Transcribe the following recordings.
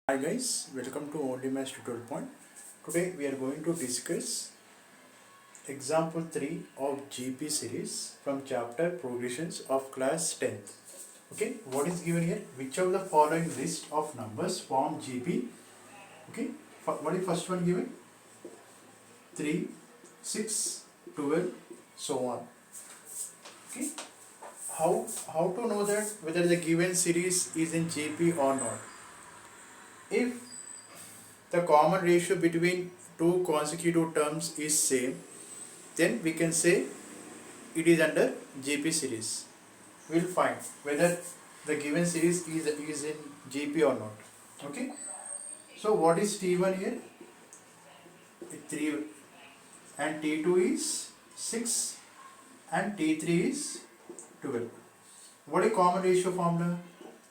Hi guys, welcome to Only Maths Tutorial Point. Today we are going to discuss example 3 of GP series from chapter Progressions of class 10th. Okay, what is given here? Which of the following list of numbers form GP? Okay, what is first one given? 3, 6, 12, so on. Okay, how to know that whether the given series is in GP or not? If the common ratio between two consecutive terms is same, then we can say it is under GP series. We will find whether the given series is in GP or not. Okay. So what is T1 here? 3 and T2 is 6 and T3 is 12. What is common ratio formula?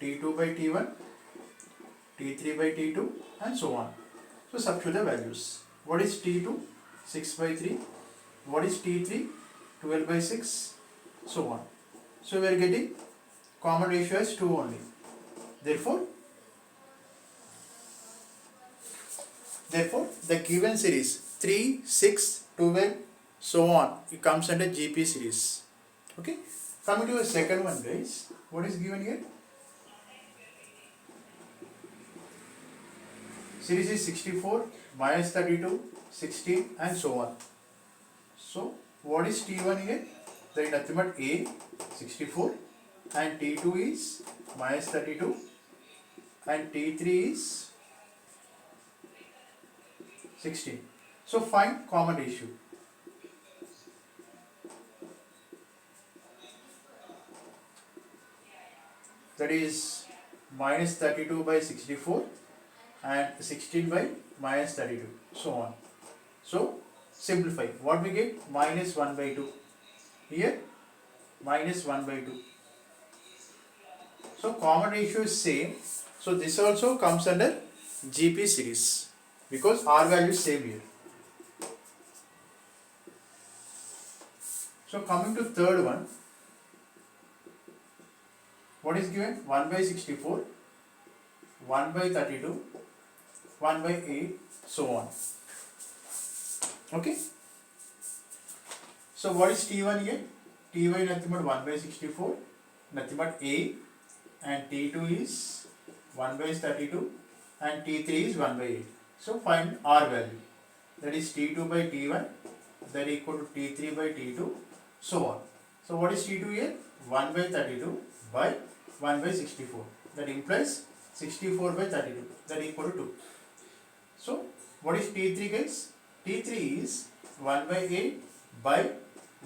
T2 by T1, T3 by T2 and so on. So substitute the values. What is T2? 6 by 3. What is T3? 12 by 6. So on. So we are getting common ratio as 2 only. Therefore, the given series 3, 6, 12, so on, it comes under GP series. Okay. Coming to the second one, guys. What is given here? Series is 64, minus 32, 16 and so on. So what is T1 here? There is nothing but A, 64 and T2 is minus 32 and T3 is 16. So find common ratio. That is minus 32 by 64 and 16 by minus 32, so on. So simplify. What we get? Minus 1 by 2. Here minus 1 by 2. So common ratio is same. So this also comes under GP series because R value is same here. So coming to third one. What is given? 1 by 64, 1 by 32, 1 by 8, so on. Okay. So what is T1 here? T1 is nothing but 1 by 64, nothing but A, and T2 is 1 by 32 and T3 is 1 by 8. So find R value. That is T2 by T1, that is equal to T3 by T2, so on. So what is T2 here? 1 by 32 by 1 by 64. That implies 64 by 32. That equal to 2. So what is T3, guys? T3 is 1 by 8 by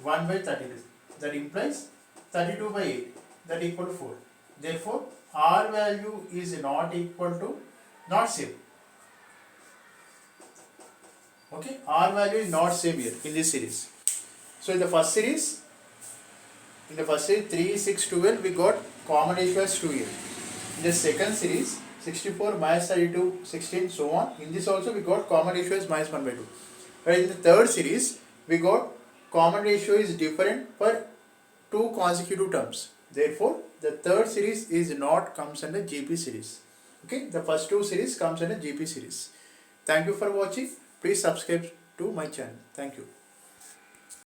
1 by 32. That implies 32 by 8. That equal to 4. Therefore, R value is not equal to, not same. Okay, R value is not same here in this series. So in the first series, 3, 6, 12, we got common ratio as 2 here. In the second series, 64, minus 32, 16, so on. In this also we got common ratio as minus 1 by 2. But in the third series, we got common ratio is different for two consecutive terms. Therefore, the third series is not comes under GP series. Okay, the first two series comes under GP series. Thank you for watching. Please subscribe to my channel. Thank you.